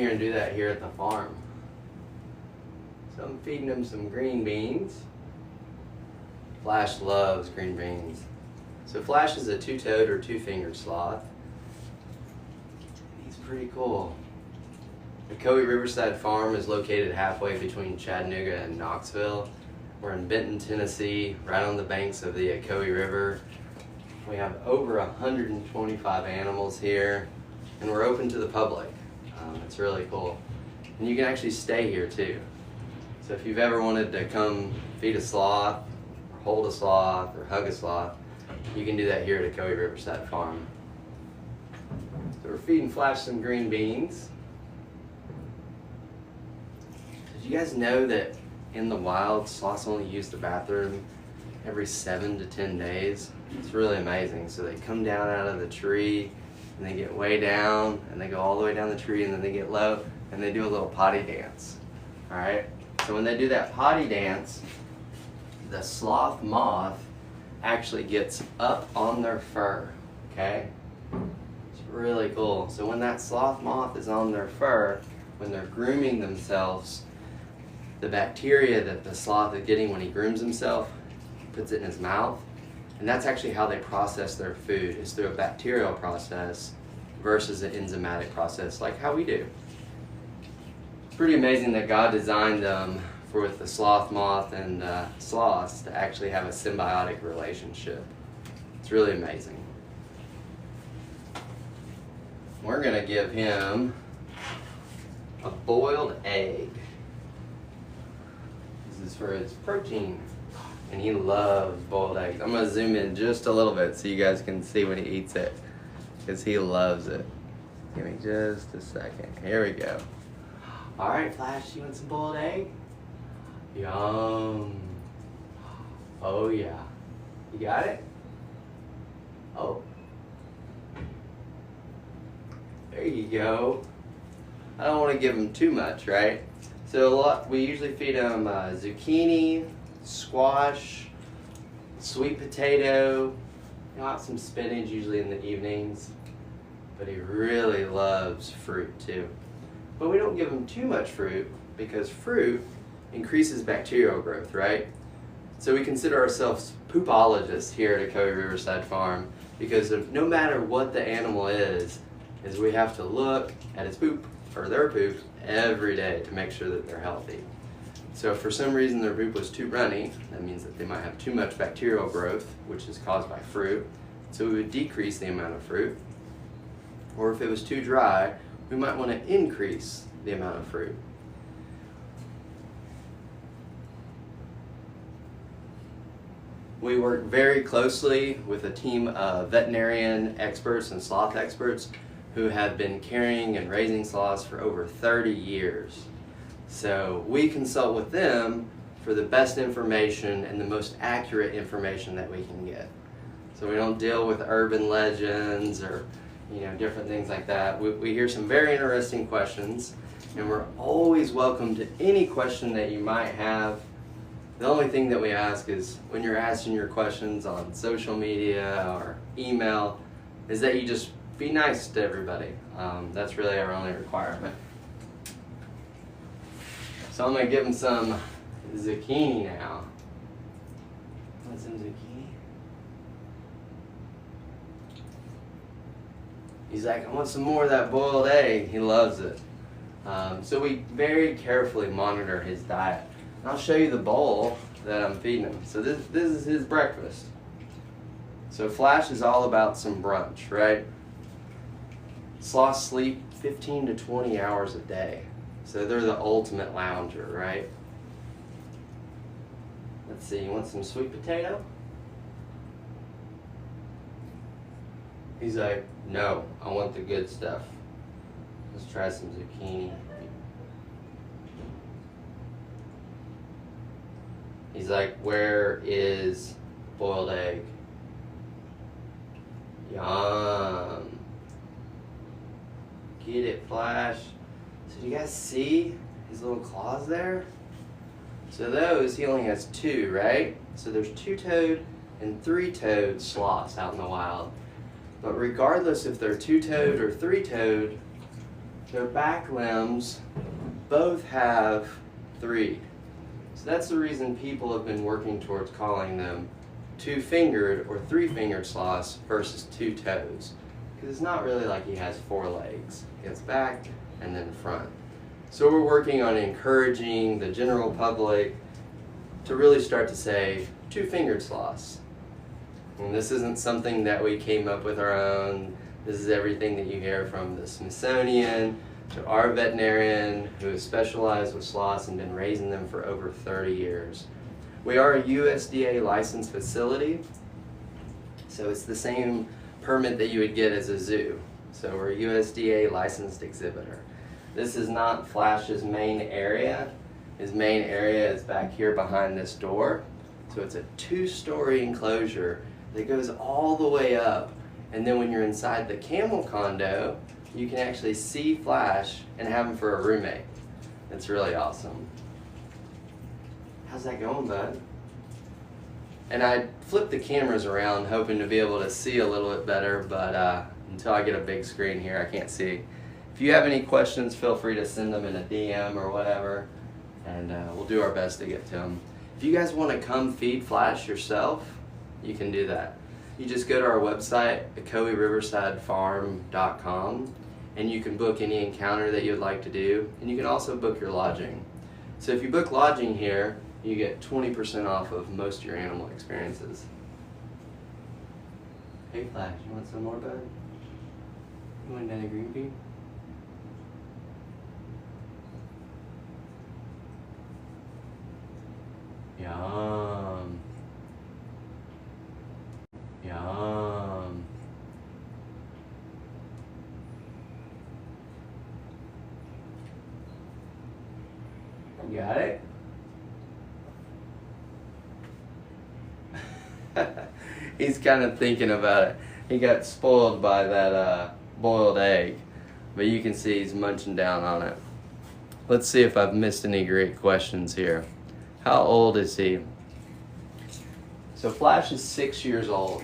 Here and do that here at the farm. So I'm feeding him some green beans. Flash loves green beans. So Flash is a two-toed or two-fingered sloth. He's pretty cool. The Ocoee Riverside Farm is located halfway between Chattanooga and Knoxville. We're in Benton, Tennessee, right on the banks of the Ocoee River. We have over 125 animals here, and we're open to the public. It's really cool. And you can actually stay here too. So if you've ever wanted to come feed a sloth, or hold a sloth, or hug a sloth, you can do that here at Ocoee Riverside Farm. So we're feeding Flash some green beans. Did you guys know that in the wild, sloths only use the bathroom every 7 to 10 days? It's really amazing. So they come down out of the tree, and they get way down, and they go all the way down the tree, and then they get low, and they do a little potty dance. All right? So when they do that potty dance, the sloth moth actually gets up on their fur, okay? It's really cool. So when that sloth moth is on their fur, when they're grooming themselves, the bacteria that the sloth is getting when he grooms himself, puts it in his mouth, and that's actually how they process their food, is through a bacterial process versus an enzymatic process like how we do. It's pretty amazing that God designed them with the sloth moth and sloths to actually have a symbiotic relationship. It's really amazing. We're going to give him a boiled egg. This is for his protein. And he loves boiled eggs. I'm going to zoom in just a little bit so you guys can see when he eats it, because he loves it. Give me just a second. Here we go. All right, Flash, you want some boiled egg? Yum. Oh, yeah. You got it? Oh. There you go. I don't want to give him too much, right? So we usually feed him zucchini, squash, sweet potato, some spinach usually in the evenings, but he really loves fruit too. But we don't give him too much fruit because fruit increases bacterial growth, right? So we consider ourselves poopologists here at Ocoee Riverside Farm because no matter what the animal is we have to look at its poop or their poop every day to make sure that they're healthy. So if for some reason their poop was too runny, that means that they might have too much bacterial growth, which is caused by fruit. So we would decrease the amount of fruit. Or if it was too dry, we might want to increase the amount of fruit. We work very closely with a team of veterinarian experts and sloth experts who have been caring and raising sloths for over 30 years. So we consult with them for the best information and the most accurate information that we can get. So we don't deal with urban legends or different things like that. We hear some very interesting questions, and we're always welcome to any question that you might have. The only thing that we ask is when you're asking your questions on social media or email is that you just be nice to everybody. That's really our only requirement. So I'm going to give him some zucchini now. Want some zucchini? He's like, I want some more of that boiled egg. He loves it. So we very carefully monitor his diet. And I'll show you the bowl that I'm feeding him. So this is his breakfast. So Flash is all about some brunch, right? Sloths sleep 15 to 20 hours a day. So they're the ultimate lounger, right? Let's see, you want some sweet potato? He's like, no, I want the good stuff. Let's try some zucchini. He's like, where is boiled egg? Yum. Get it, Flash. So do you guys see his little claws there? So those, he only has 2, right? So there's 2-toed and 3-toed sloths out in the wild. But regardless if they're 2-toed or 3-toed, their back limbs both have 3. So that's the reason people have been working towards calling them 2-fingered or 3-fingered sloths versus 2 toes. Because it's not really like he has 4 legs. He has back and then front. So we're working on encouraging the general public to really start to say 2-fingered sloths. And this isn't something that we came up with our own. This is everything that you hear from the Smithsonian to our veterinarian who has specialized with sloths and been raising them for over 30 years. We are a USDA licensed facility, so it's the same permit that you would get as a zoo. So we're a USDA licensed exhibitor. This is not Flash's main area. His main area is back here behind this door. So it's a 2-story enclosure that goes all the way up. And then when you're inside the camel condo, you can actually see Flash and have him for a roommate. It's really awesome. How's that going, bud? And I flipped the cameras around hoping to be able to see a little bit better, but until I get a big screen here, I can't see. If you have any questions, feel free to send them in a DM or whatever, and we'll do our best to get to them. If you guys want to come feed Flash yourself, you can do that. You just go to our website, Ocoee Riverside Farm.com, and you can book any encounter that you'd like to do, and you can also book your lodging. So if you book lodging here, you get 20% off of most of your animal experiences. Hey Flash, you want some more, bud? You want another green bean? Yum. Yum. You got it? He's kind of thinking about it. He got spoiled by that boiled egg, but you can see he's munching down on it. Let's see if I've missed any great questions here. How old is he? So Flash is 6 years old.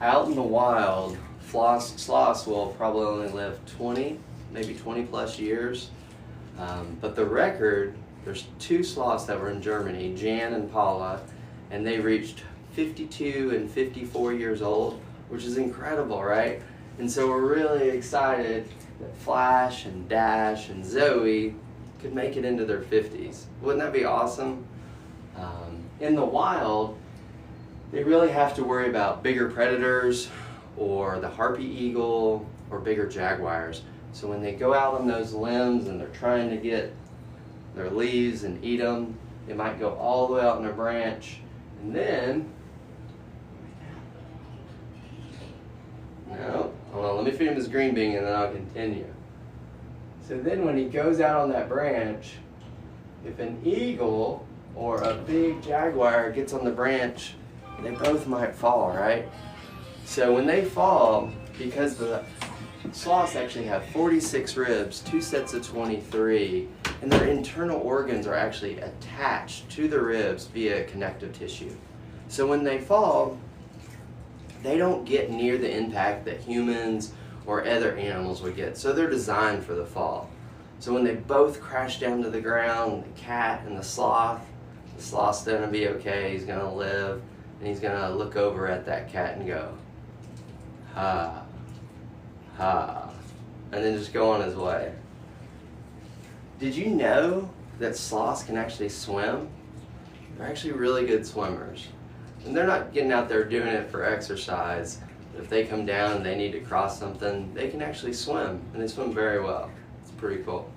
Out in the wild, sloths will probably only live 20, maybe 20 plus years. But the record, there's 2 sloths that were in Germany, Jan and Paula, and they reached 52 and 54 years old, which is incredible, right? And so we're really excited that Flash and Dash and Zoe could make it into their 50s. Wouldn't that be awesome? In the wild, they really have to worry about bigger predators or the harpy eagle or bigger jaguars. So when they go out on those limbs and they're trying to get their leaves and eat them, they might go all the way out on a branch, and then, no, hold on, let me feed him his green bean and then I'll continue. So then when he goes out on that branch, if an eagle or a big jaguar gets on the branch, they both might fall, right? So when they fall, because the sloths actually have 46 ribs, 2 sets of 23, and their internal organs are actually attached to the ribs via connective tissue. So when they fall, they don't get near the impact that humans or other animals would get. So they're designed for the fall. So when they both crash down to the ground, the cat and the sloth's gonna be okay, he's gonna live, and he's gonna look over at that cat and go, ha, ha, and then just go on his way. Did you know that sloths can actually swim? They're actually really good swimmers. And they're not getting out there doing it for exercise. But if they come down and they need to cross something, they can actually swim, and they swim very well. It's pretty cool.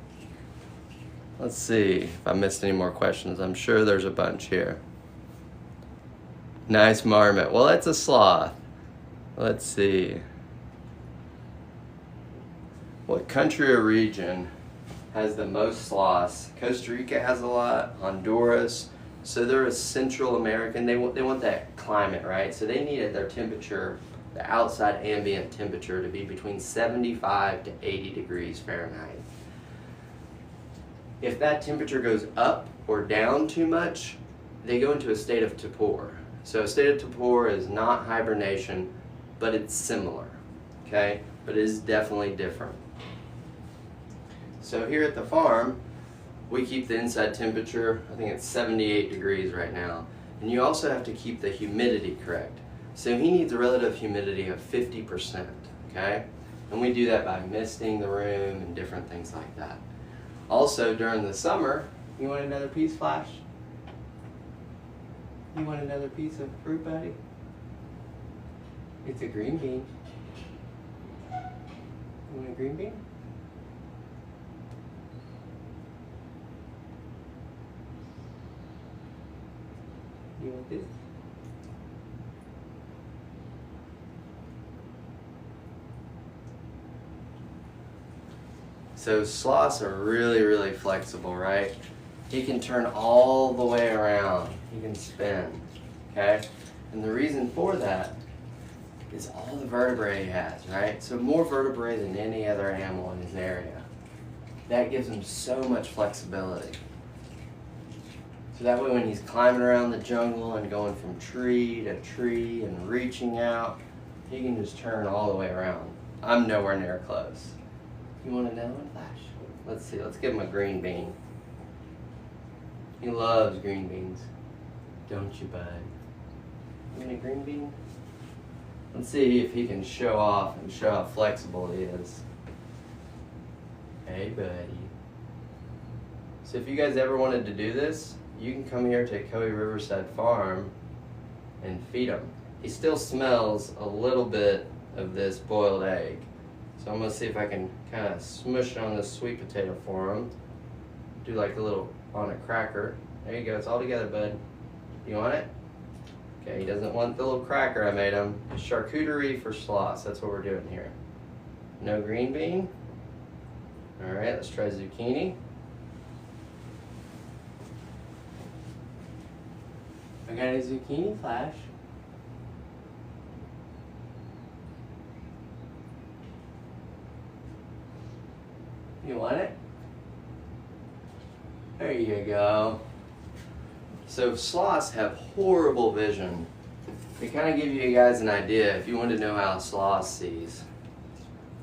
Let's see if I missed any more questions. I'm sure there's a bunch here. Nice marmot. Well, that's a sloth. Let's see. What country or region has the most sloths? Costa Rica has a lot, Honduras. So they're a Central American. They want that climate, right? So they needed their temperature, the outside ambient temperature, to be between 75 to 80 degrees Fahrenheit. If that temperature goes up or down too much, they go into a state of torpor. So a state of torpor is not hibernation, but it's similar, okay? But it is definitely different. So here at the farm, we keep the inside temperature, I think it's 78 degrees right now. And you also have to keep the humidity correct. So he needs a relative humidity of 50%, okay? And we do that by misting the room and different things like that. Also during the summer, you want another piece, Flash? You want another piece of fruit, buddy? It's a green bean. You want a green bean? You want this? So sloths are really, really flexible, right? He can turn all the way around. He can spin, okay? And the reason for that is all the vertebrae he has, right? So more vertebrae than any other animal in his area. That gives him so much flexibility. So that way when he's climbing around the jungle and going from tree to tree and reaching out, he can just turn all the way around. I'm nowhere near close. You want another one, Flash? Let's see, let's give him a green bean. He loves green beans. Don't you, bud? You want a green bean? Let's see if he can show off and show how flexible he is. Hey, buddy. So if you guys ever wanted to do this, you can come here to Ocoee Riverside Farm and feed him. He still smells a little bit of this boiled egg. So I'm gonna see if I can kind of smush it on this sweet potato for him. Do like a little on a cracker. There you go, it's all together, bud. You want it? Okay, he doesn't want the little cracker I made him. It's charcuterie for sloths, that's what we're doing here. No green bean. All right, let's try zucchini. I got a zucchini, Flash. You want it? There you go. So sloths have horrible vision. To kind of give you guys an idea, if you want to know how a sloth sees,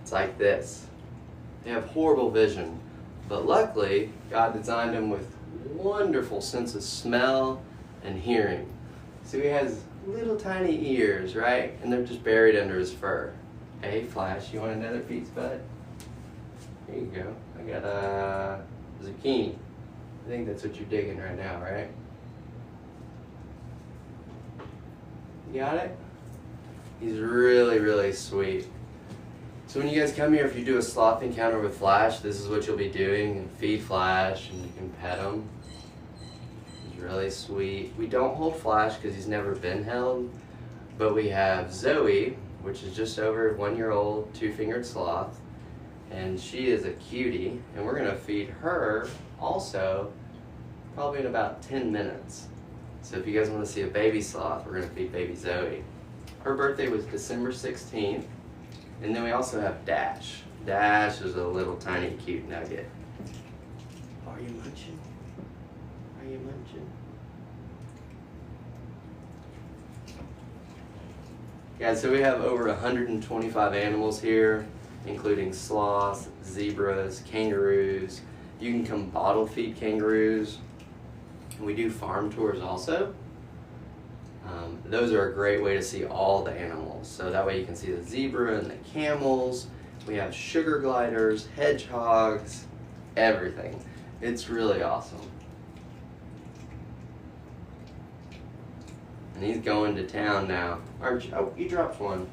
it's like this. They have horrible vision, but luckily God designed them with wonderful sense of smell and hearing. So he has little tiny ears, right? And they're just buried under his fur. Hey, Flash, you want another piece, bud? Here you go. I got a zucchini. I think that's what you're digging right now, right? You got it? He's really, really sweet. So when you guys come here, if you do a sloth encounter with Flash, this is what you'll be doing. And feed Flash and you can pet him. He's really sweet. We don't hold Flash because he's never been held, but we have Zoe, which is just over 1 year old, two-fingered sloth. And she is a cutie, and we're gonna feed her also probably in about 10 minutes. So if you guys wanna see a baby sloth, we're gonna feed baby Zoe. Her birthday was December 16th, and then we also have Dash. Dash is a little tiny cute nugget. Are you munching? Are you munching? Yeah, so we have over 125 animals here, including sloths, zebras, kangaroos. You can come bottle feed kangaroos. We do farm tours also. Those are a great way to see all the animals. So that way you can see the zebra and the camels. We have sugar gliders, hedgehogs, everything. It's really awesome. And he's going to town now. Aren't you? Oh, he dropped one.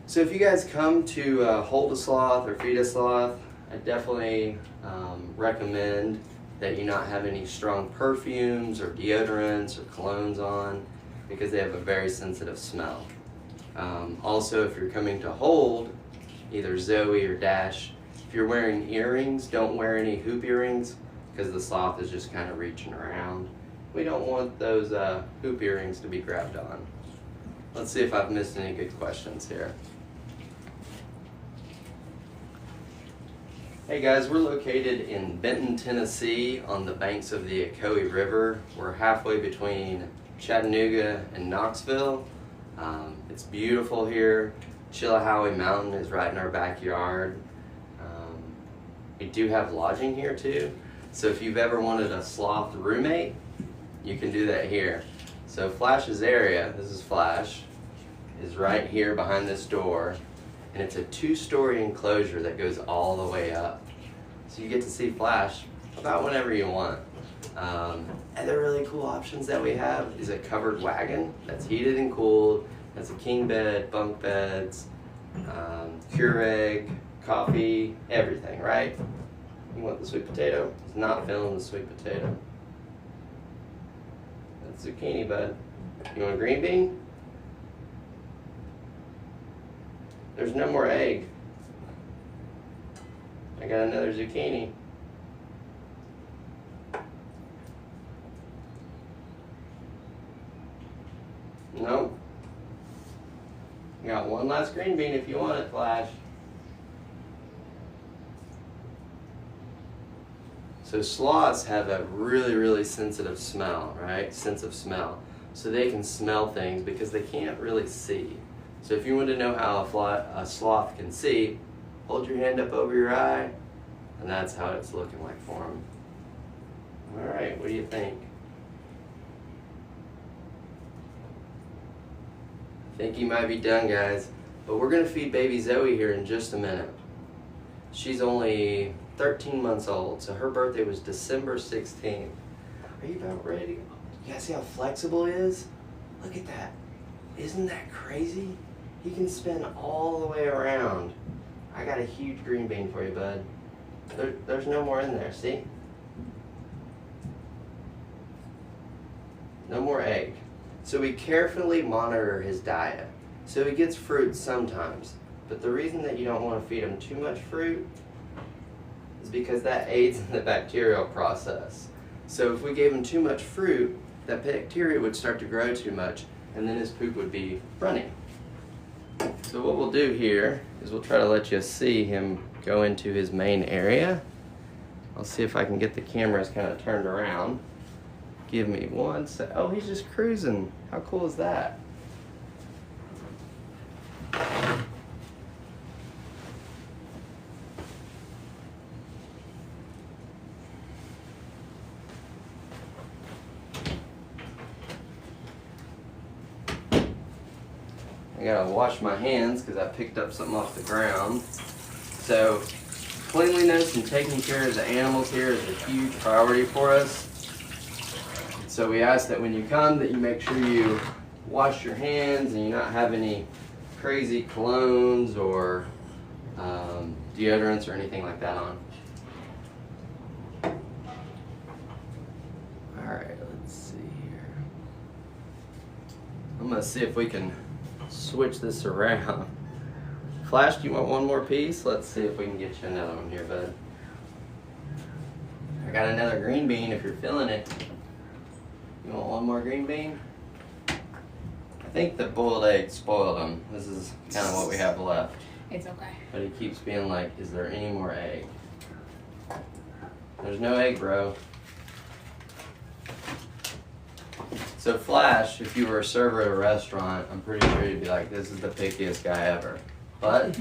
So if you guys come to hold a sloth or feed a sloth, I definitely recommend that you not have any strong perfumes or deodorants or colognes on, because they have a very sensitive smell. Also, if you're coming to hold either Zoe or Dash, if you're wearing earrings, don't wear any hoop earrings, because the sloth is just kind of reaching around. We don't want those hoop earrings to be grabbed on. Let's see if I've missed any good questions here. Hey guys, we're located in Benton, Tennessee on the banks of the Ocoee River. We're halfway between Chattanooga and Knoxville. It's beautiful here. Chillicothe Mountain is right in our backyard. We do have lodging here too. So if you've ever wanted a sloth roommate, you can do that here. So Flash's area, this is Flash, is right here behind this door. And it's a 2-story enclosure that goes all the way up. So you get to see Flash about whenever you want. Other really cool options that we have is a covered wagon that's heated and cooled. That's a king bed, bunk beds, Keurig, coffee, everything, right? You want the sweet potato? It's not filling the sweet potato. That's zucchini, bud. You want a green bean? There's no more egg. I got another zucchini. Nope. Got one last green bean if you want it, Flash. So sloths have a really, really sensitive smell, right? Sense of smell. So they can smell things because they can't really see. So if you want to know how a sloth can see, hold your hand up over your eye, and that's how it's looking like for them. All right, what do you think? I think you might be done, guys, but we're gonna feed baby Zoe here in just a minute. She's only 13 months old, so her birthday was December 16th. Are you about ready to go? You guys see how flexible he is? Look at that. Isn't that crazy? He can spin all the way around. I got a huge green bean for you, bud. There's no more in there, see? No more egg. So we carefully monitor his diet. So he gets fruit sometimes, but the reason that you don't want to feed him too much fruit is because that aids in the bacterial process. So if we gave him too much fruit, that bacteria would start to grow too much, and then his poop would be runny. So what we'll do here is we'll try to let you see him go into his main area. I'll see if I can get the cameras kind of turned around. Give me one sec. Oh, he's just cruising. How cool is that? I gotta wash my hands because I picked up something off the ground. So cleanliness and taking care of the animals here is a huge priority for us. So we ask that when you come that you make sure you wash your hands and you not have any crazy colognes or deodorants or anything like that on. Alright, let's see here. I'm gonna see if we can switch this around. Flash, do you want one more piece? Let's see if we can get you another one here, bud. I got another green bean if you're feeling it. You want one more green bean? I think the boiled egg spoiled him. This is kind of what we have left. It's okay. But he keeps being like, is there any more egg? There's no egg, bro. So Flash, if you were a server at a restaurant, I'm pretty sure you'd be like, this is the pickiest guy ever. But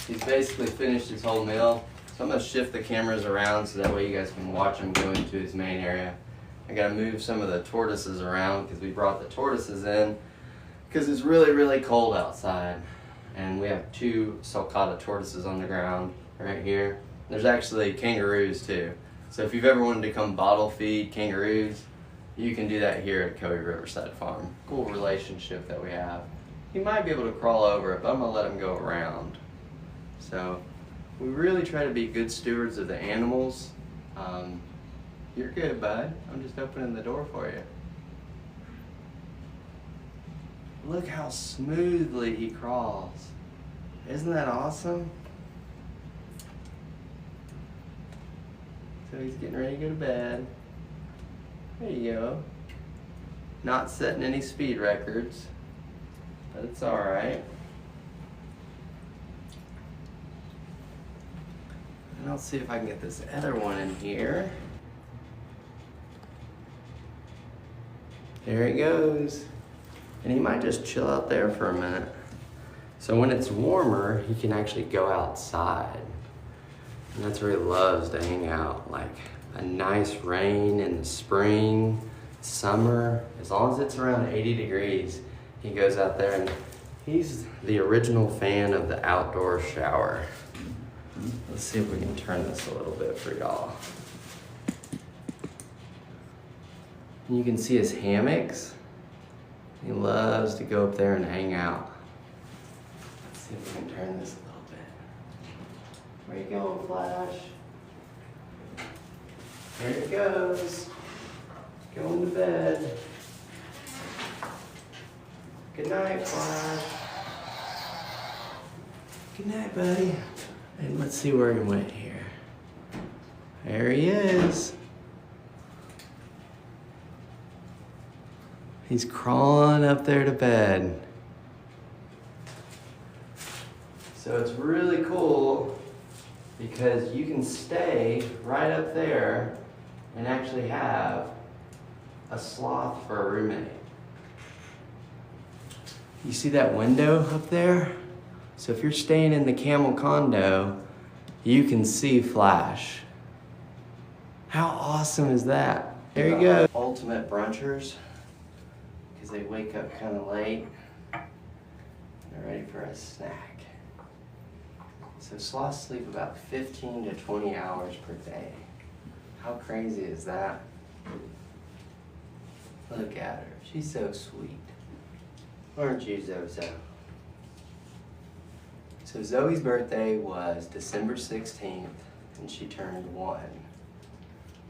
he's basically finished his whole meal. So I'm gonna shift the cameras around so that way you guys can watch him go into his main area. I gotta move some of the tortoises around because we brought the tortoises in because it's really, really cold outside. And we have 2 sulcata tortoises on the ground right here. There's actually kangaroos too. So if you've ever wanted to come bottle feed kangaroos, you can do that here at Ocoee Riverside Farm. Cool relationship that we have. He might be able to crawl over it, but I'm gonna let him go around. So we really try to be good stewards of the animals. You're good, bud. I'm just opening the door for you. Look how smoothly he crawls. Isn't that awesome? So he's getting ready to go to bed. There you go. Not setting any speed records, but it's all right. And I'll see if I can get this other one in here. There he goes. And he might just chill out there for a minute. So when it's warmer, he can actually go outside. And that's where he loves to hang out. Like a nice rain in the spring, summer, as long as it's around 80 degrees, he goes out there, and he's the original fan of the outdoor shower. Let's see if we can turn this a little bit for y'all. You can see his hammocks. He loves to go up there and hang out. Let's see if we can turn this a little bit. Where you going, Flash? There it goes. Going to bed. Good night, Flash. Good night, buddy. And let's see where he went here. There he is. He's crawling up there to bed. So it's really cool because you can stay right up there and actually have a sloth for a roommate. You see that window up there? So if you're staying in the camel condo, you can see Flash. How awesome is that? There you go. Ultimate brunchers, because they wake up kind of late. They're ready for a snack. So sloths sleep about 15 to 20 hours per day. How crazy is that? Look at her. She's so sweet. Aren't you, Zozo? So Zoe's birthday was December 16th, and she turned 1.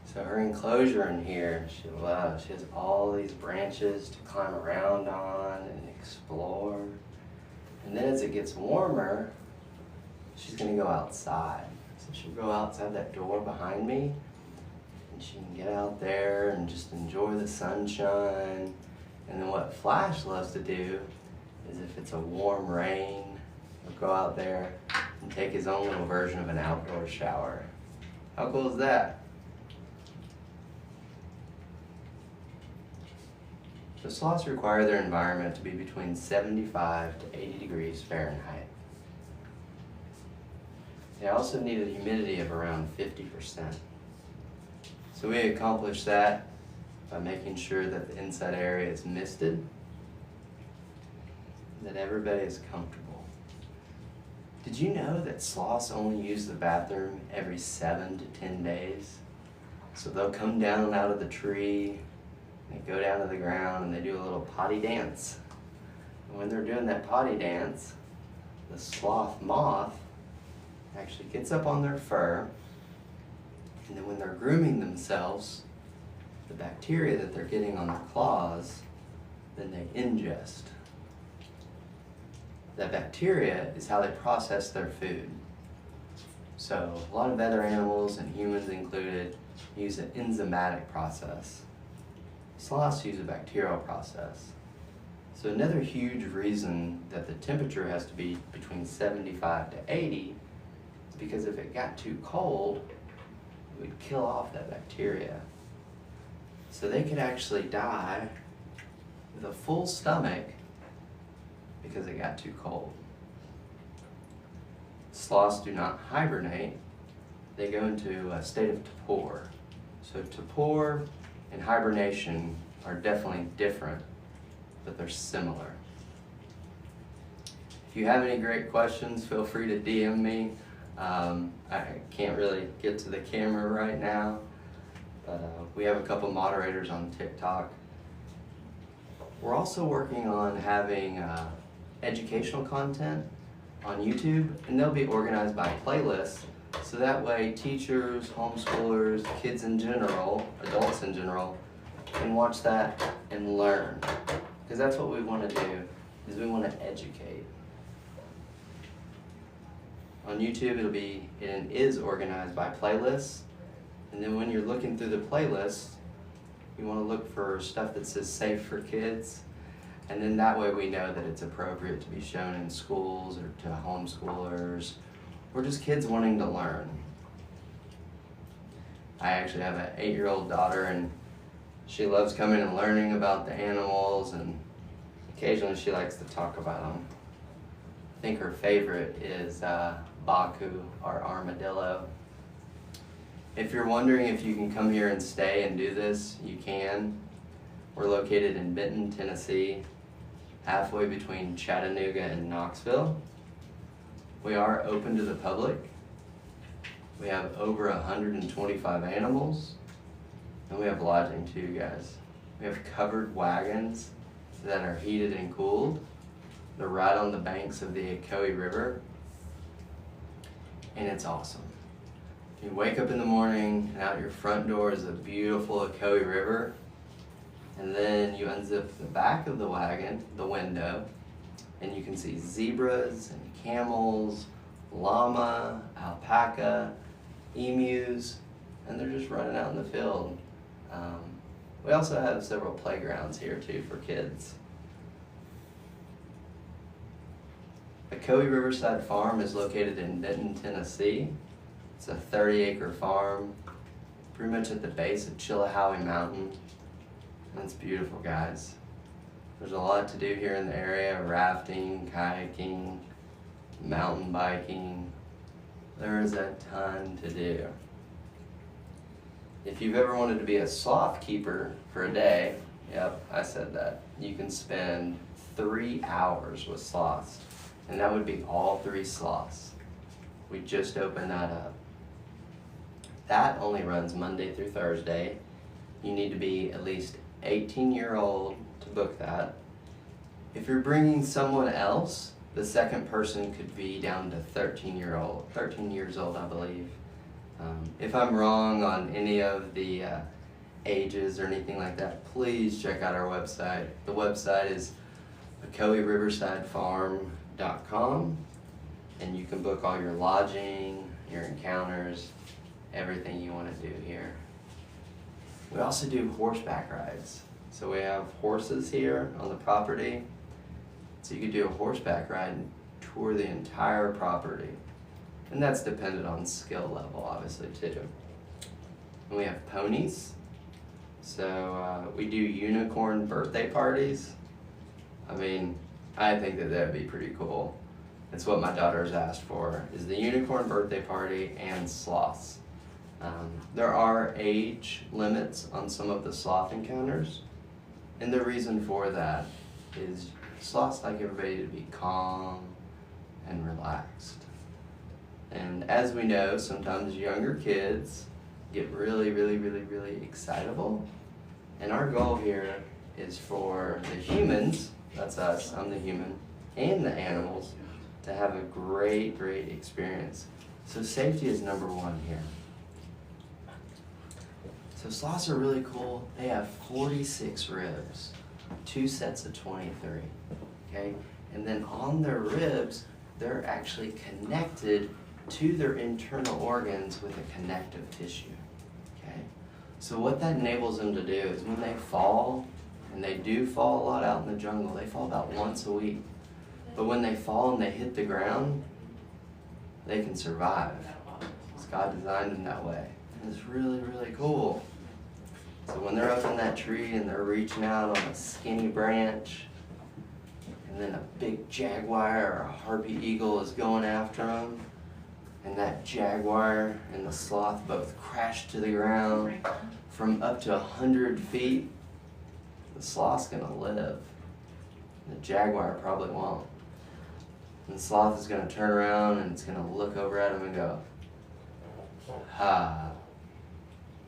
So her enclosure in here, she loves. She has all these branches to climb around on and explore. And then as it gets warmer, she's gonna go outside. So she'll go outside that door behind me, and she can get out there and just enjoy the sunshine. And then what Flash loves to do is, if it's a warm rain, he'll go out there and take his own little version of an outdoor shower. How cool is that? So sloths require their environment to be between 75 to 80 degrees Fahrenheit. They also need a humidity of around 50%. So we accomplish that by making sure that the inside area is misted, that everybody is comfortable. Did you know that sloths only use the bathroom every 7 to 10 days? So they'll come down out of the tree, they go down to the ground, and they do a little potty dance. And when they're doing that potty dance, the sloth moth actually gets up on their fur, and then when they're grooming themselves, the bacteria that they're getting on their claws, then they ingest. That bacteria is how they process their food. So a lot of other animals, and humans included, use an enzymatic process. Sloths use a bacterial process. So another huge reason that the temperature has to be between 75 to 80 is because if it got too cold, it would kill off that bacteria. So they could actually die with a full stomach because it got too cold. Sloths do not hibernate. They go into a state of torpor. So torpor and hibernation are definitely different, but they're similar. If you have any great questions, feel free to DM me. I can't really get to the camera right now, but we have a couple moderators on TikTok. We're also working on having educational content on YouTube, and they'll be organized by playlists, so that way teachers, homeschoolers, kids in general, adults in general, can watch that and learn. Because that's what we want to do, is we want to educate. On YouTube, it is organized by playlists, and then when you're looking through the playlists, you want to look for stuff that says safe for kids, and then that way we know that it's appropriate to be shown in schools or to homeschoolers or just kids wanting to learn. I actually have an 8-year-old daughter, and she loves coming and learning about the animals, and occasionally she likes to talk about them. I think her favorite is Baku, our armadillo. If you're wondering if you can come here and stay and do this, you can. We're located in Benton, Tennessee, halfway between Chattanooga and Knoxville. We are open to the public. We have over 125 animals, and we have lodging too, guys. We have covered wagons that are heated and cooled. They're right on the banks of the Ocoee River, and it's awesome. You wake up in the morning, and out your front door is a beautiful Ocoee River, and then you unzip the back of the wagon, the window, and you can see zebras and camels, llama, alpaca, emus, and they're just running out in the field. We also have several playgrounds here too for kids. Ocoee Riverside Farm is located in Benton, Tennessee. It's a 30-acre farm, pretty much at the base of Chillicothe Mountain. And it's beautiful, guys. There's a lot to do here in the area: rafting, kayaking, mountain biking. There is a ton to do. If you've ever wanted to be a sloth keeper for a day, yep, I said that, you can spend 3 hours with sloths, and that would be all 3 sloths. We just opened that up. That only runs Monday through Thursday. You need to be at least 18-year-old to book that. If you're bringing someone else, the second person could be down to 13 years old, I believe. If I'm wrong on any of the ages or anything like that, please check out our website. The website is OcoeeRiversideFarm.com, and you can book all your lodging, your encounters, everything you want to do here. We also do horseback rides. So we have horses here on the property. So you could do a horseback ride and tour the entire property. And that's dependent on skill level, obviously, too. And we have ponies. So we do unicorn birthday parties. I mean, I think that would be pretty cool. It's what my daughter's asked for, is the unicorn birthday party and sloths. There are age limits on some of the sloth encounters. And the reason for that is sloths like everybody to be calm and relaxed. And as we know, sometimes younger kids get really excitable. And our goal here is for the humans, that's us, I'm the human, and the animals to have a great experience. So safety is number 1 here. So sloths are really cool. They have 46 ribs, 2 sets of 23, okay? And then on their ribs, they're actually connected to their internal organs with a connective tissue, okay? So what that enables them to do is when they fall, and they do fall a lot out in the jungle, they fall about once a week. But when they fall and they hit the ground, they can survive. Because God designed them that way. And it's really cool. So when they're up in that tree and they're reaching out on a skinny branch, and then a big jaguar or a harpy eagle is going after them, and that jaguar and the sloth both crash to the ground from up to 100 feet, the sloth's gonna live. The jaguar probably won't. And the sloth is gonna turn around and it's gonna look over at him and go, ha,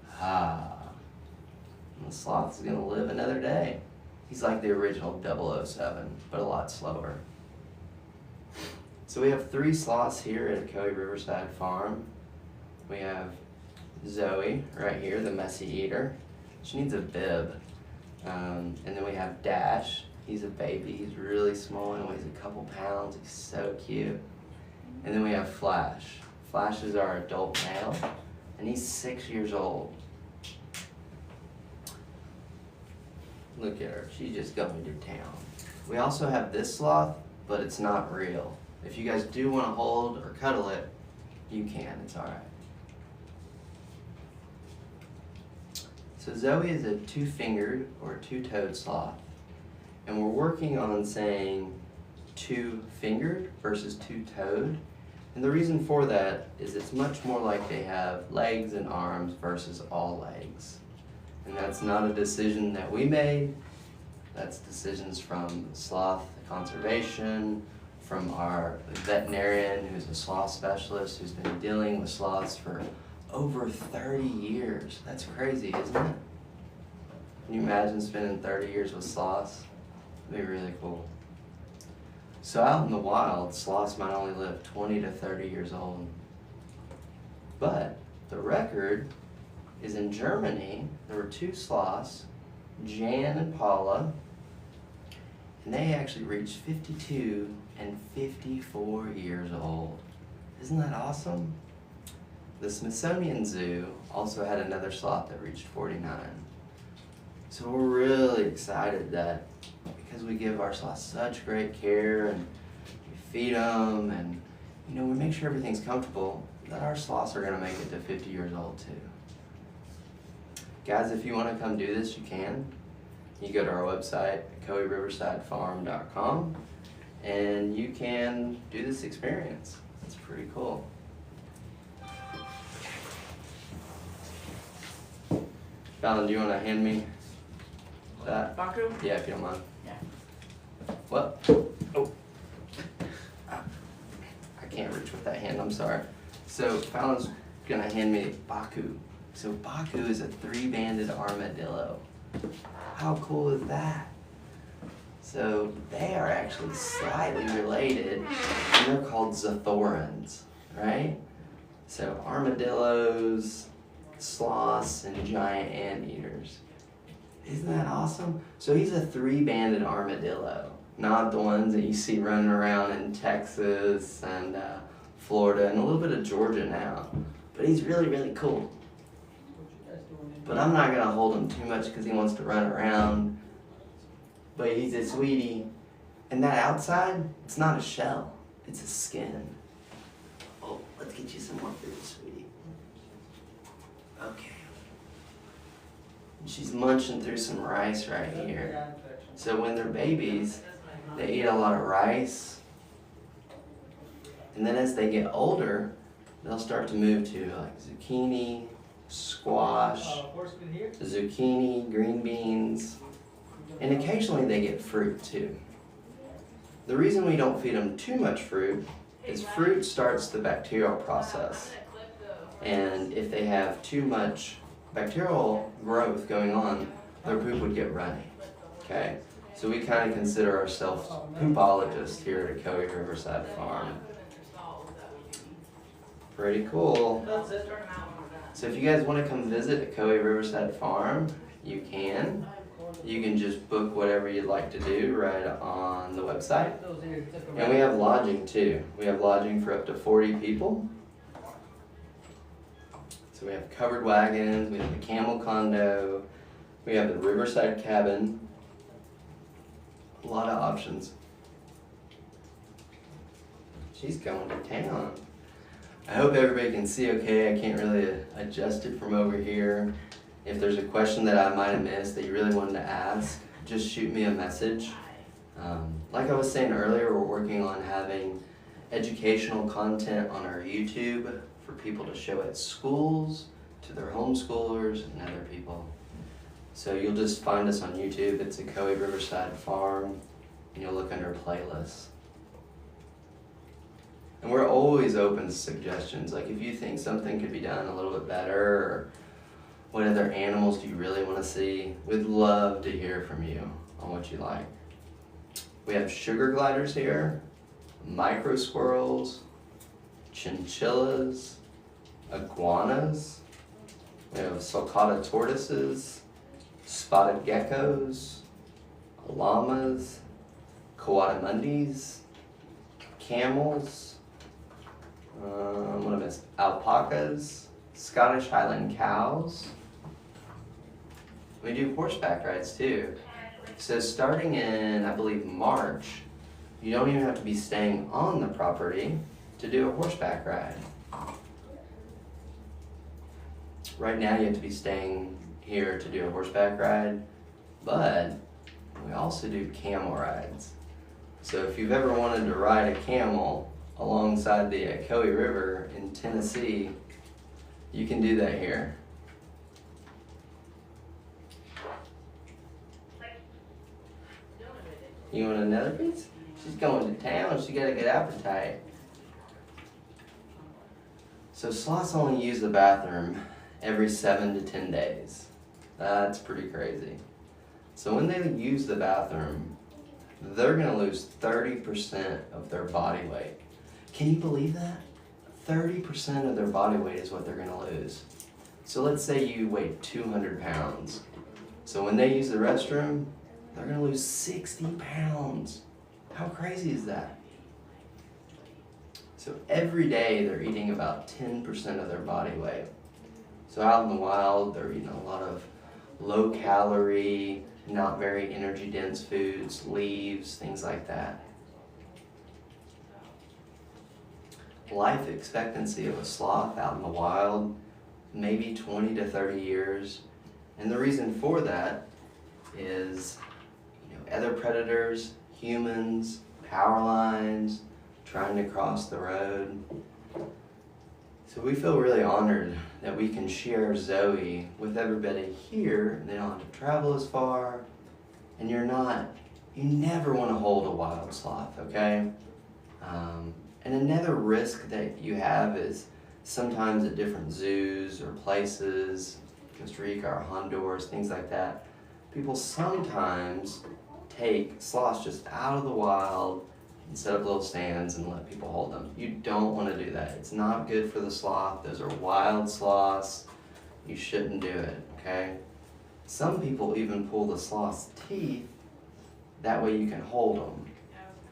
ha. And the sloth is gonna live another day. He's like the original 007, but a lot slower. So we have 3 sloths here at Ocoee Riverside Farm. We have Zoe right here, the messy eater. She needs a bib. And then we have Dash. He's a baby. He's really small and weighs a couple pounds. He's so cute. And then we have Flash. Flash is our adult male, and he's 6 years old. Look at her. She's just going to town. We also have this sloth, but it's not real. If you guys do want to hold or cuddle it, you can. It's all right. So Zoe is a 2-fingered or 2-toed sloth. And we're working on saying 2-fingered versus 2-toed And the reason for that is it's much more like they have legs and arms versus all legs. And that's not a decision that we made. That's decisions from Sloth Conservation, from our veterinarian who's a sloth specialist who's been dealing with sloths for over 30 years. That's crazy, isn't it? Can you imagine spending 30 years with sloths? It'd be really cool. So out in the wild, sloths might only live 20 to 30 years old. But the record is in Germany. There were 2 sloths, Jan and Paula, and they actually reached 52 and 54 years old. Isn't that awesome? The Smithsonian Zoo also had another sloth that reached 49. So we're really excited that because we give our sloths such great care and we feed them and we make sure everything's comfortable, that our sloths are going to make it to 50 years old too. Guys, if you want to come do this, you can. You go to our website, OcoeeRiversideFarm.com, and you can do this experience. It's pretty cool. Fallon, do you want to hand me that? Baku? Yeah, if you don't mind. Yeah. Well, oh. I can't reach with that hand, I'm sorry. So Fallon's gonna hand me Baku. So Baku is a 3-banded armadillo. How cool is that? So they are actually slightly related, and they're called Zathorans, right? So armadillos, sloths, and giant anteaters. Isn't that awesome? So he's a 3-banded armadillo, not the ones that you see running around in Texas and Florida and a little bit of Georgia now. But he's really, really cool. But I'm not gonna hold him too much because he wants to run around. But he's a sweetie. And that outside, it's not a shell, it's a skin. Oh, let's get you some more food, sweetie. Okay. She's munching through some rice right here. So when they're babies, they eat a lot of rice. And then as they get older, they'll start to move to like zucchini, squash, zucchini, green beans, and occasionally they get fruit too. The reason we don't feed them too much fruit is fruit starts the bacterial process. And if they have too much bacterial growth going on, their poop would get runny, okay? So we kind of consider ourselves poopologists here at Ocoee Riverside Farm. Pretty cool. So if you guys want to come visit Ocoee Riverside Farm, you can. You can just book whatever you'd like to do right on the website. And we have lodging too. We have lodging for up to 40 people. So we have covered wagons, we have the camel condo, we have the riverside cabin. A lot of options. She's going to town. I hope everybody can see okay. I can't really adjust it from over here. If there's a question that I might have missed that you really wanted to ask, just shoot me a message. Like I was saying earlier, we're working on having educational content on our YouTube for people to show at schools, to their homeschoolers, and other people. So you'll just find us on YouTube. It's Ocoee Riverside Farm, and you'll look under playlists. And we're always open to suggestions. Like if you think something could be done a little bit better, or what other animals do you really want to see, we'd love to hear from you on what you like. We have sugar gliders here, micro squirrels, chinchillas, iguanas. We have sulcata tortoises, spotted geckos, llamas, coatimundis, camels, what I missed? Alpacas, Scottish Highland cows. We do horseback rides too. So starting in, I believe, March, you don't even have to be staying on the property to do a horseback ride. Right now you have to be staying here to do a horseback ride, but we also do camel rides. So if you've ever wanted to ride a camel, alongside the Ocoee River in Tennessee, you can do that here. You want another piece? She's going to town, she got a good appetite. So sloths only use the bathroom every 7 to 10 days. That's pretty crazy. So when they use the bathroom, they're gonna lose 30% of their body weight. Can you believe that? 30% of their body weight is what they're gonna lose. So let's say you weigh 200 pounds. So when they use the restroom, they're gonna lose 60 pounds. How crazy is that? So every day they're eating about 10% of their body weight. So out in the wild, they're eating a lot of low calorie, not very energy dense foods, leaves, things like that. Life expectancy of a sloth out in the wild, maybe 20 to 30 years. And the reason for that is, other predators, humans, power lines, trying to cross the road. So we feel really honored that we can share Zoe with everybody here. They don't have to travel as far, and you never want to hold a wild sloth, okay? And another risk that you have is sometimes at different zoos or places, Costa Rica or Honduras, things like that, people sometimes take sloths just out of the wild and set up little stands and let people hold them. You don't want to do that. It's not good for the sloth. Those are wild sloths. You shouldn't do it, okay? Some people even pull the sloth's teeth. That way you can hold them.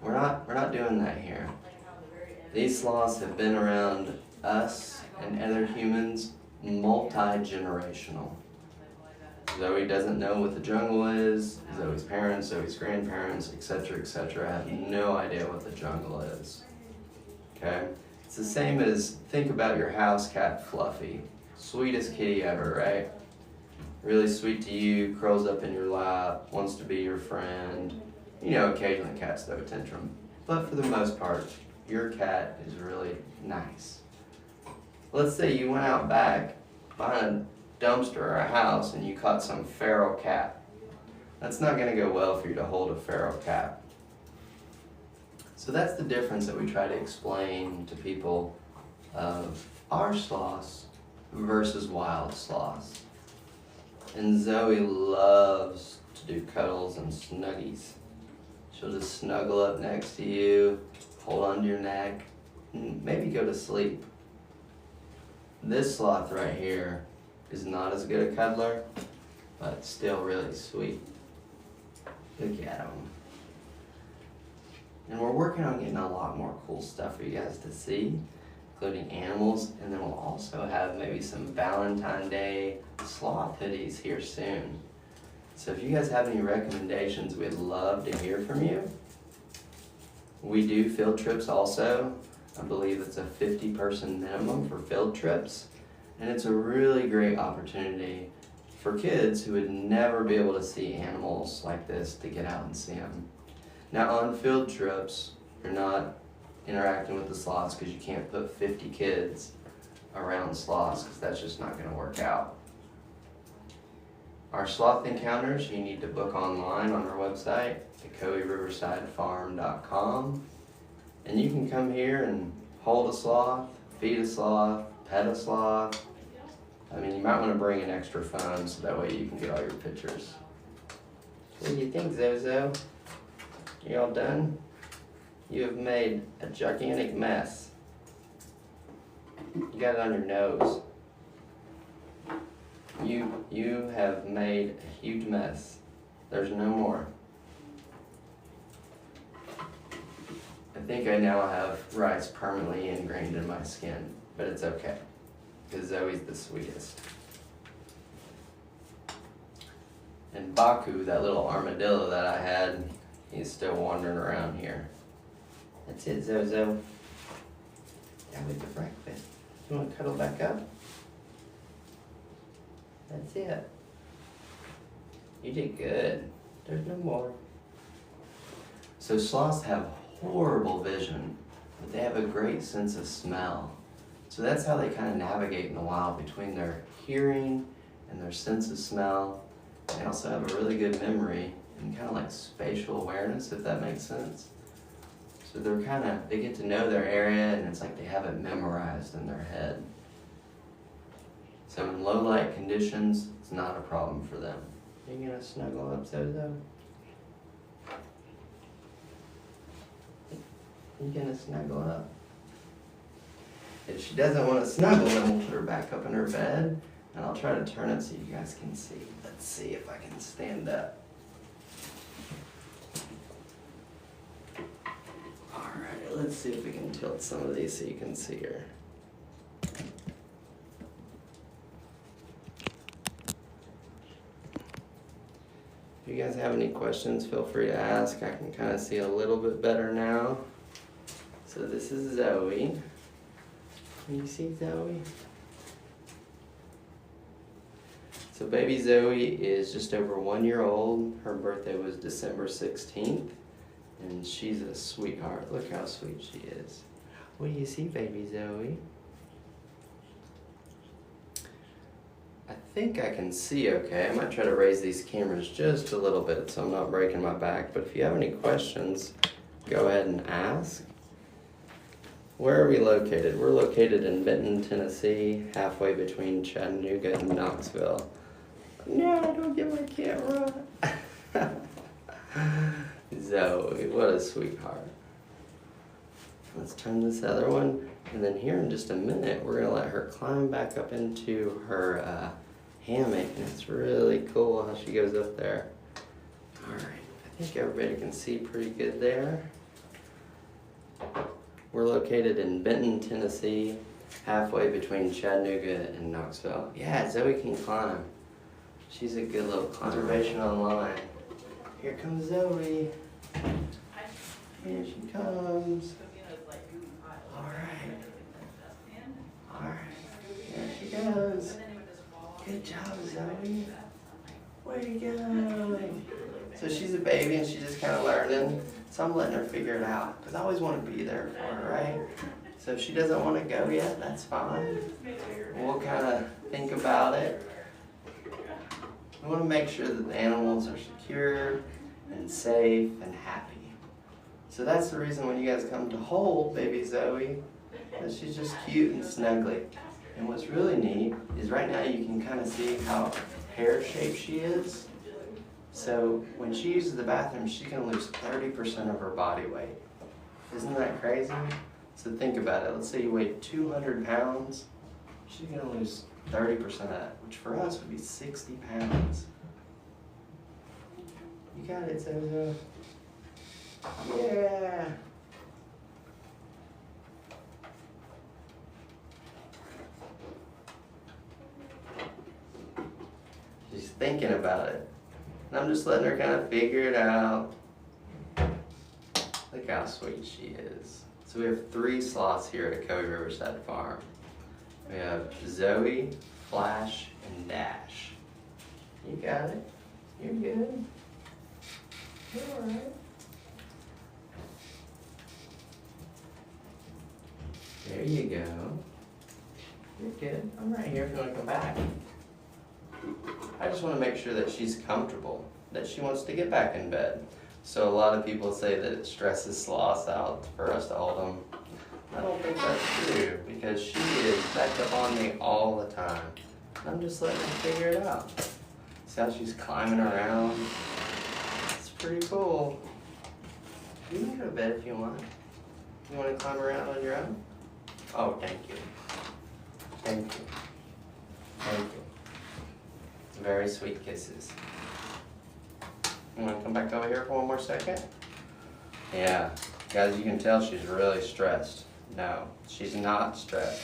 We're not doing that here. These sloths have been around us and other humans multi-generational. Zoe doesn't know what the jungle is. Zoe's parents, Zoe's grandparents, etc., have no idea what the jungle is. Okay? It's the same as, think about your house cat Fluffy. Sweetest kitty ever, right? Really sweet to you, curls up in your lap, wants to be your friend. Occasionally cats throw a tantrum. But for the most part, your cat is really nice. Let's say you went out back behind a dumpster or a house and you caught some feral cat. That's not going to go well for you to hold a feral cat. So that's the difference that we try to explain to people of our sloths versus wild sloths. And Zoe loves to do cuddles and snuggies. She'll just snuggle up next to you, hold onto your neck, and maybe go to sleep. This sloth right here is not as good a cuddler, but still really sweet. Look at him. And we're working on getting a lot more cool stuff for you guys to see, including animals, and then we'll also have maybe some Valentine's Day sloth hoodies here soon. So if you guys have any recommendations, we'd love to hear from you. We do field trips also. I believe it's a 50-person minimum for field trips. And it's a really great opportunity for kids who would never be able to see animals like this to get out and see them. Now on field trips, you're not interacting with the sloths because you can't put 50 kids around sloths because that's just not going to work out. Our sloth encounters you need to book online on our website, OcoeeRiversideFarm.com. And you can come here and hold a sloth, feed a sloth, pet a sloth. You might want to bring an extra phone so that way you can get all your pictures. What do you think, Zozo? You all done? You have made a gigantic mess. You got it on your nose. You have made a huge mess. There's no more. I think I now have rice permanently ingrained in my skin, but it's okay, because Zoe's the sweetest. And Baku, that little armadillo that I had, he's still wandering around here. That's it, Zozo. Now with the breakfast. You want to cuddle back up? That's it. You did good. There's no more. So sloths have horrible vision. but they have a great sense of smell. So that's how they kind of navigate in the wild, between their hearing and their sense of smell. They also have a really good memory and kind of like spatial awareness, if that makes sense. So they get to know their area, and it's like they have it memorized in their head. So in low light conditions, it's not a problem for them. Are you gonna snuggle up, Zozo? You gonna snuggle up? If she doesn't want to snuggle, then we'll put her back up in her bed, and I'll try to turn it so you guys can see. Let's see if I can stand up. Alright, let's see if we can tilt some of these so you can see her. If you guys have any questions, feel free to ask. I can kind of see a little bit better now. So this is Zoe. Can you see Zoe? So baby Zoe is just over 1 year old. Her birthday was December 16th. And she's a sweetheart. Look how sweet she is. What do you see, baby Zoe? I think I can see okay. I might try to raise these cameras just a little bit so I'm not breaking my back. But if you have any questions, go ahead and ask. Where are we located? We're located in Benton, Tennessee, halfway between Chattanooga and Knoxville. No, don't get my camera. Zoe, what a sweetheart. Let's turn this other one, and then here in just a minute, we're gonna let her climb back up into her hammock, and it's really cool how she goes up there. All right, I think everybody can see pretty good there. We're located in Benton, Tennessee, halfway between Chattanooga and Knoxville. Yeah, Zoe can climb. She's a good little conservation online. Here comes Zoe. Here she comes. All right. All right. There she goes. Good job, Zoe. Way to go. So she's a baby and she's just kind of learning. So I'm letting her figure it out because I always want to be there for her, right? So if she doesn't want to go yet, that's fine. We'll kind of think about it. We want to make sure that the animals are secure and safe and happy. So that's the reason when you guys come to hold baby Zoe, that she's just cute and snuggly. And what's really neat is right now you can kind of see how pear-shaped she is. So when she uses the bathroom, she can lose 30% of her body weight. Isn't that crazy? So think about it. Let's say you weigh 200 pounds. She's going to lose 30% of that, which for us would be 60 pounds. You got it, Zozo. Yeah. She's thinking about it. And I'm just letting her kind of figure it out. Look how sweet she is. So we have 3 sloths here at Ocoee Riverside Farm. We have Zoe, Flash, and Dash. You got it. You're good. You're all right. There you go. You're good. I'm right here if you want to come back. I just want to make sure that she's comfortable, that she wants to get back in bed. So a lot of people say that it stresses sloths out for us to hold them. I don't think that's true because she is backed up on me all the time. I'm just letting her figure it out. See how she's climbing around? It's pretty cool. You can go to bed if you want. You want to climb around on your own? Oh, thank you. Thank you. Thank you. Very sweet kisses. You want to come back over here for one more second? Yeah. Guys, you can tell she's really stressed. No, she's not stressed.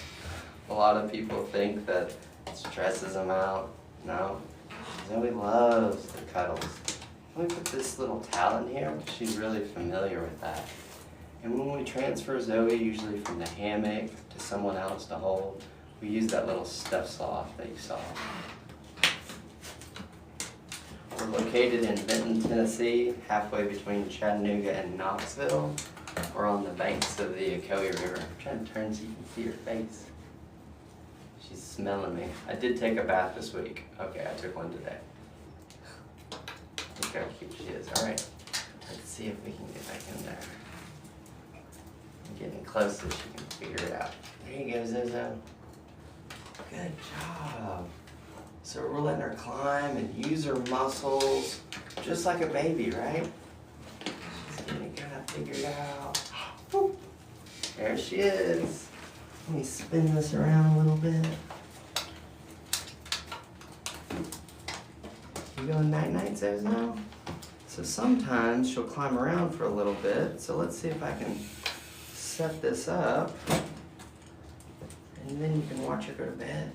A lot of people think that it stresses them out. No. Zoe loves the cuddles. Let me put this little towel in here because she's really familiar with that. And when we transfer Zoe, usually from the hammock to someone else to hold, we use that little stuffed sloth that you saw. We're located in Benton, Tennessee, halfway between Chattanooga and Knoxville. We're on the banks of the Ocoee River. I'm trying to turn so you can see her face. She's smelling me. I did take a bath this week. Okay, I took one today. Look how cute she is. All right, let's see if we can get back in there. I'm getting close so she can figure it out. There you go, Zozo. Good job. So we're letting her climb and use her muscles just like a baby, right? She's getting it kind of figured out. Whoop. There she is. Let me spin this around a little bit. You going night-night, Zozo? So sometimes she'll climb around for a little bit. So let's see if I can set this up. And then you can watch her go to bed.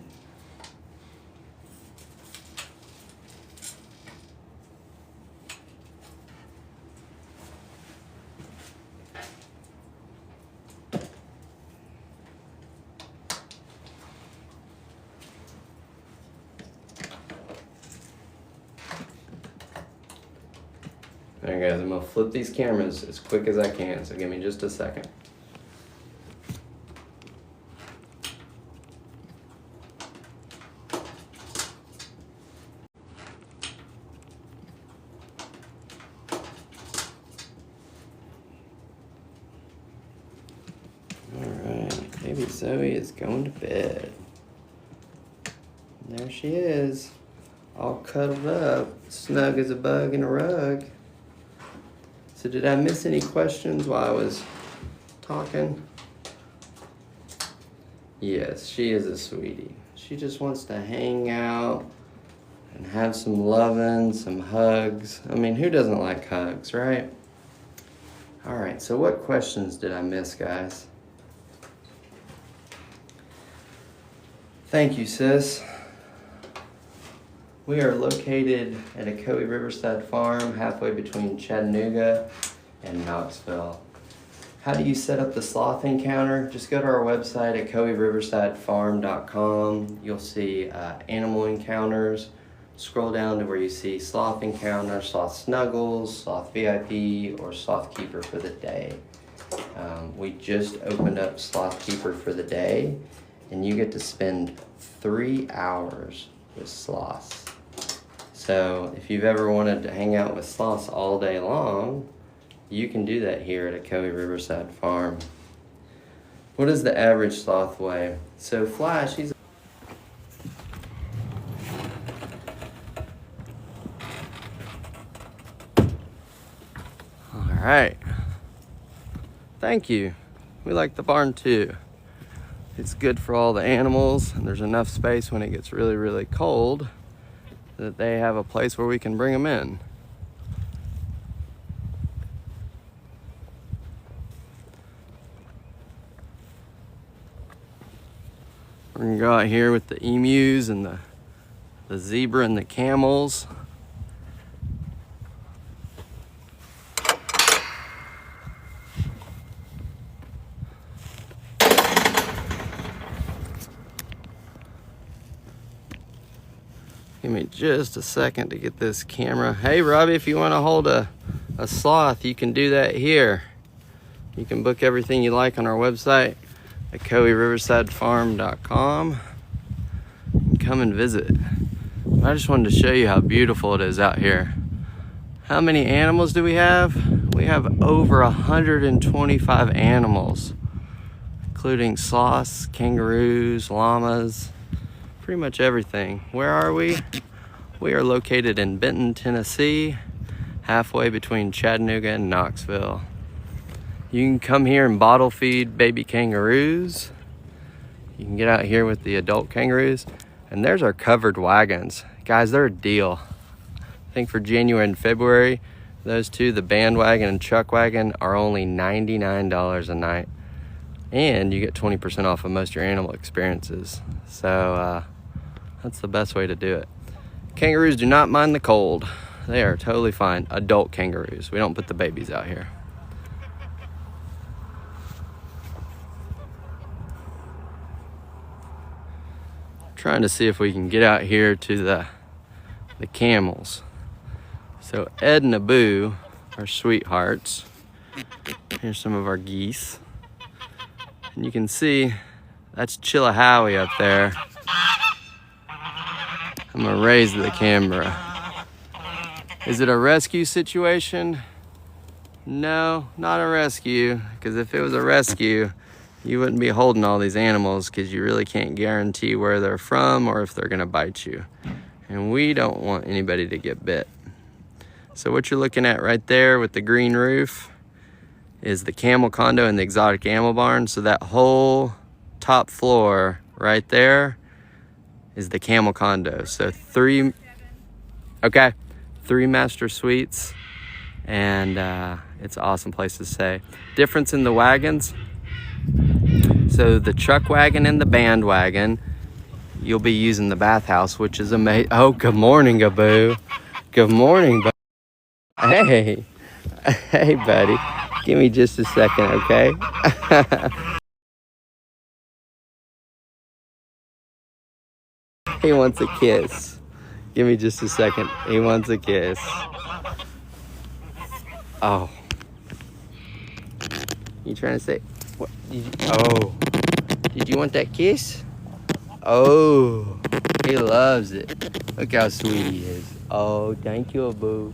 Alright guys, I'm gonna flip these cameras as quick as I can, so give me just a second. Alright, baby Zoe is going to bed. There she is, all cuddled up, snug as a bug in a rug. So did I miss any questions while I was talking? Yes, she is a sweetie. She just wants to hang out and have some loving, some hugs. I mean, who doesn't like hugs, right? All right, so what questions did I miss, guys? Thank you, sis. We are located at Ocoee Riverside Farm, halfway between Chattanooga and Knoxville. How do you set up the sloth encounter? Just go to our website, OcoeeRiversideFarm.com. You'll see animal encounters. Scroll down to where you see sloth encounter, sloth snuggles, sloth VIP, or sloth keeper for the day. We just opened up sloth keeper for the day, and you get to spend 3 hours with sloths. So if you've ever wanted to hang out with sloths all day long, you can do that here at Ocoee Riverside Farm. What does the average sloth weigh? So Flash, he's all right. Thank you. We like the barn too. It's good for all the animals, and there's enough space when it gets really, really cold that they have a place where we can bring them in. We're gonna go out here with the emus and the zebra and the camels. Give me just a second to get this camera. Hey Robbie, if you want to hold a sloth, you can do that here. You can book everything you like on our website, OcoeeRiversideFarm.com. Come and visit. I just wanted to show you how beautiful it is out here. How many animals do we have? We have over 125 animals, including sloths, kangaroos, llamas, pretty much everything. Where are we? We are located in Benton, Tennessee, halfway between Chattanooga and Knoxville. You can come here and bottle feed baby kangaroos. You can get out here with the adult kangaroos. And there's our covered wagons. Guys, they're a deal. I think for January and February, those two, the bandwagon and chuck wagon, are only $99 a night. And you get 20% off of most of your animal experiences. So that's the best way to do it. Kangaroos do not mind the cold. They are totally fine. Adult kangaroos. We don't put the babies out here. Trying to see if we can get out here to the camels. So Ed and Abu are sweethearts. Here's some of our geese. And you can see that's Chillihowie up there. I'm gonna raise the camera. Is it a rescue situation? No, not a rescue, because if it was a rescue, you wouldn't be holding all these animals, because you really can't guarantee where they're from or if they're gonna bite you. And we don't want anybody to get bit. So what you're looking at right there with the green roof is the camel condo and the exotic animal barn. So that whole top floor right there is the camel condo. So three master suites, and it's an awesome place to stay. Difference in the wagons. So the truck wagon and the band wagon, you'll be using the bathhouse, which is amazing. Oh, good morning, Abu. Good morning, buddy. Hey, hey, buddy. Give me just a second, okay? He wants a kiss. Give me just a second. He wants a kiss. Oh. You trying to say, what? Oh. Did you want that kiss? Oh. He loves it. Look how sweet he is. Oh, thank you, Abu.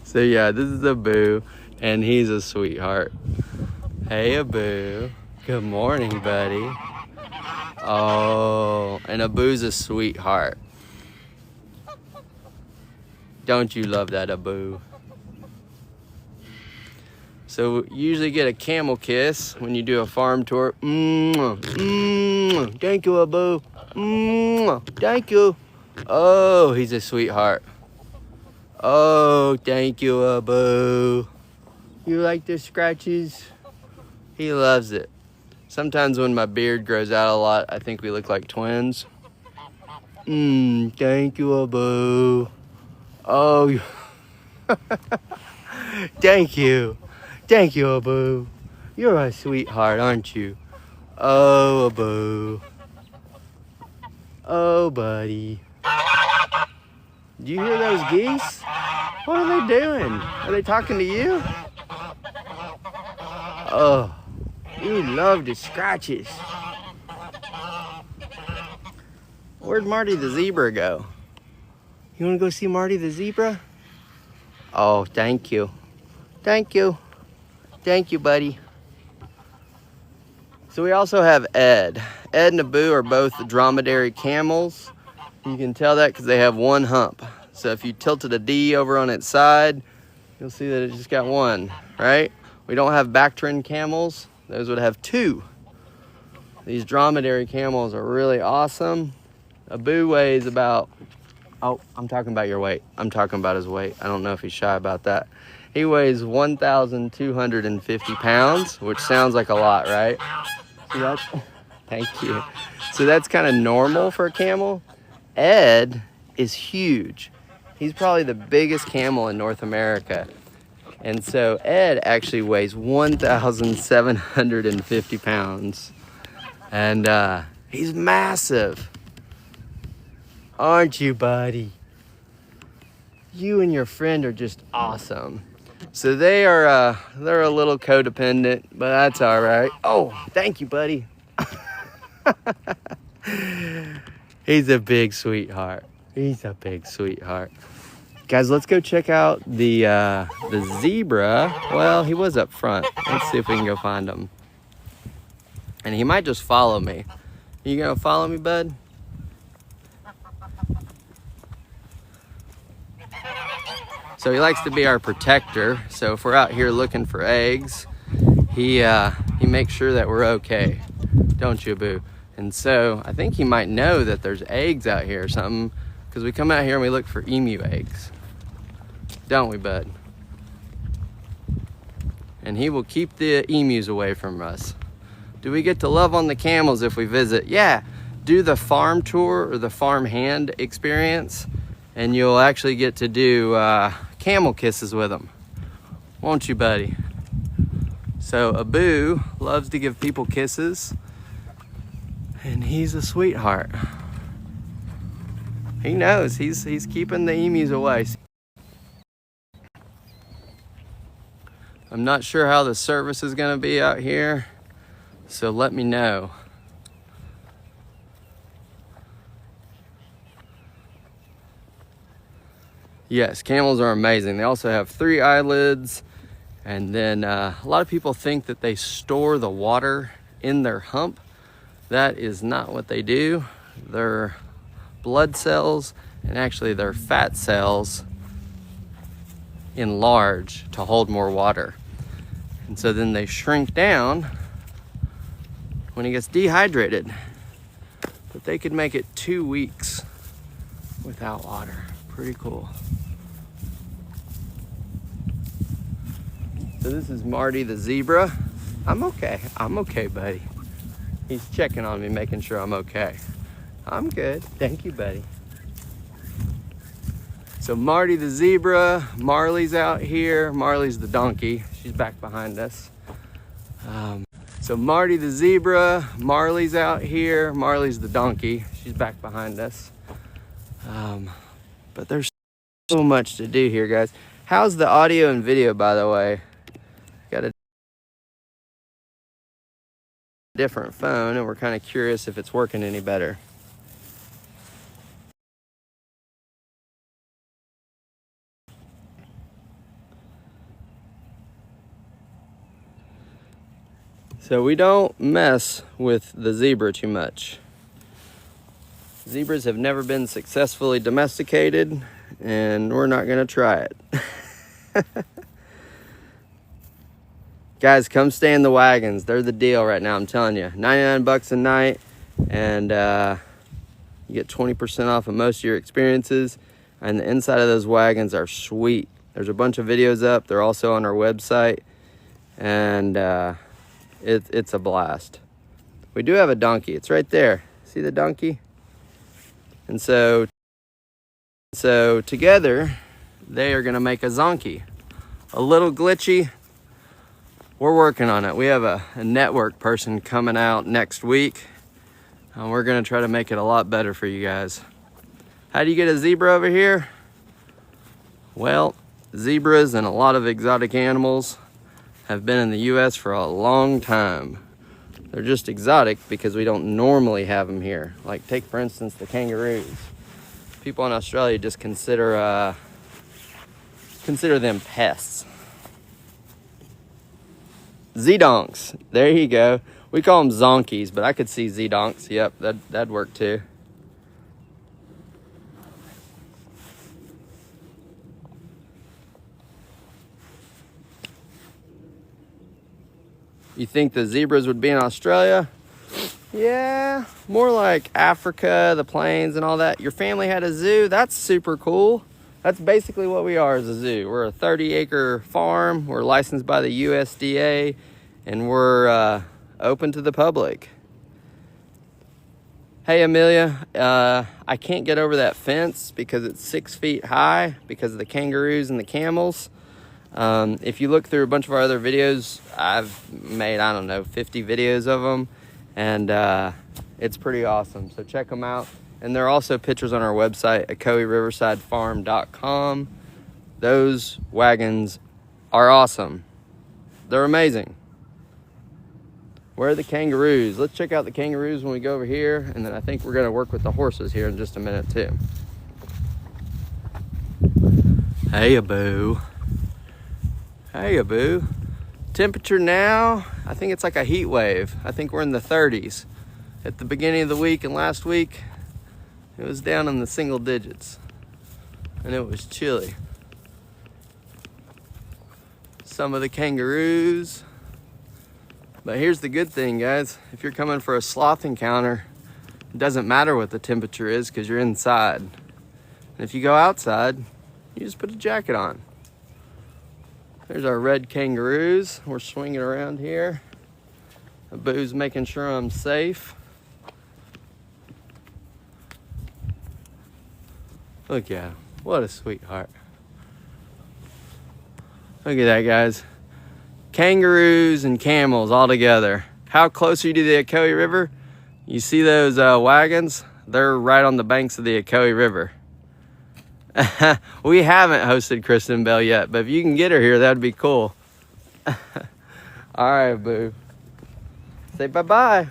So yeah, this is Abu, and he's a sweetheart. Hey, Abu. Good morning, buddy. Oh, and Abu's a sweetheart. Don't you love that, Abu? So you usually get a camel kiss when you do a farm tour. Thank you, Abu. Thank you. Oh, he's a sweetheart. Oh, thank you, Abu. You like the scratches? He loves it. Sometimes when my beard grows out a lot, I think we look like twins. Thank you, Abu. Oh, thank you. Thank you, Abu. You're a sweetheart, aren't you? Oh, Abu. Oh, buddy. Do you hear those geese? What are they doing? Are they talking to you? Oh, you love the scratches. Where'd Marty the zebra go? You want to go see Marty the zebra? Oh, thank you. Thank you. Thank you, buddy. So we also have Ed. Ed and Abu are both dromedary camels. You can tell that because they have one hump. So if you tilted a D over on its side, you'll see that it just got one, right? We don't have Bactrian camels. Those would have two. These dromedary camels are really awesome. Abu weighs about, oh, I'm talking about your weight. I'm talking about his weight. I don't know if he's shy about that. He weighs 1,250 pounds, which sounds like a lot, right? So that's, thank you. So that's kind of normal for a camel. Ed is huge. He's probably the biggest camel in North America. And so Ed actually weighs 1,750 pounds. And he's massive. Aren't you, buddy? You and your friend are just awesome. So they're a little codependent, but that's all right. Oh, thank you, buddy. He's a big sweetheart. He's a big sweetheart. Guys, let's go check out the zebra. Well, he was up front. Let's see if we can go find him. And he might just follow me. You gonna follow me, bud? So he likes to be our protector. So if we're out here looking for eggs, he makes sure that we're okay. Don't you, Boo? And so I think he might know that there's eggs out here or something, because we come out here and we look for emu eggs. Don't we, bud? And he will keep the emus away from us. Do we get to love on the camels if we visit? Yeah, do the farm tour or the farm hand experience, and you'll actually get to do camel kisses with them. Won't you, buddy? So Abu loves to give people kisses, and he's a sweetheart. He knows he's keeping the emus away. I'm not sure how the service is gonna be out here, so let me know. Yes, camels are amazing. They also have 3 eyelids, and then a lot of people think that they store the water in their hump. That is not what they do. Their blood cells and actually their fat cells enlarge to hold more water. And so then they shrink down when he gets dehydrated. But they could make it 2 weeks without water. Pretty cool. So this is Marty the zebra. I'm okay, buddy. He's checking on me, making sure I'm okay. I'm good, thank you, buddy. So Marty the zebra, Marley's out here. Marley's the donkey, she's back behind us. So Marty the zebra, Marley's out here. Marley's the donkey, she's back behind us. But there's so much to do here, guys. How's the audio and video, by the way? Got a different phone, and we're kind of curious if it's working any better. So we don't mess with the zebra too much. Zebras have never been successfully domesticated, and we're not gonna try it. Guys, come stay in the wagons. They're the deal right now, I'm telling you. 99 bucks a night, and you get 20% off of most of your experiences. And the inside of those wagons are sweet. There's a bunch of videos up. They're also on our website, and it's a blast. We do have a donkey. It's right there. See the donkey? And so together, they are gonna make a zonkey. A little glitchy. We're working on it. We have a network person coming out next week, and we're gonna try to make it a lot better for you guys. How do you get a zebra over here? Well, zebras and a lot of exotic animals have been in the US for a long time. They're just exotic because we don't normally have them here. Like, take for instance the kangaroos. People in Australia just consider them pests. Z-donks, there you go. We call them zonkies, but I could see Z-donks. Yep, that'd work too. You think the zebras would be in Australia? Yeah, more like Africa, the plains and all that. Your family had a zoo, that's super cool. That's basically what we are as a zoo. We're a 30-acre farm. We're licensed by the USDA, and we're open to the public. Hey, Amelia, I can't get over that fence because it's 6 feet high because of the kangaroos and the camels. If you look through a bunch of our other videos, I've made, I don't know, 50 videos of them, and it's pretty awesome. So check them out. And there are also pictures on our website, OcoeeRiversideFarm.com. Those wagons are awesome. They're amazing. Where are the kangaroos? Let's check out the kangaroos when we go over here, and then I think we're gonna work with the horses here in just a minute too. Hey, Abu. Hey, Abu. Temperature now, I think it's like a heat wave. I think we're in the 30s. At the beginning of the week and last week, it was down in the single digits, and it was chilly. Some of the kangaroos. But here's the good thing, guys. If you're coming for a sloth encounter, it doesn't matter what the temperature is because you're inside. And if you go outside, you just put a jacket on. There's our red kangaroos. We're swinging around here. Abu's making sure I'm safe. Look at him. What a sweetheart. Look at that, guys. Kangaroos and camels all together. How close are you to the Ocoee River? You see those wagons? They're right on the banks of the Ocoee River. We haven't hosted Kristen Bell yet, but if you can get her here, that'd be cool. All right, boo. Say bye-bye.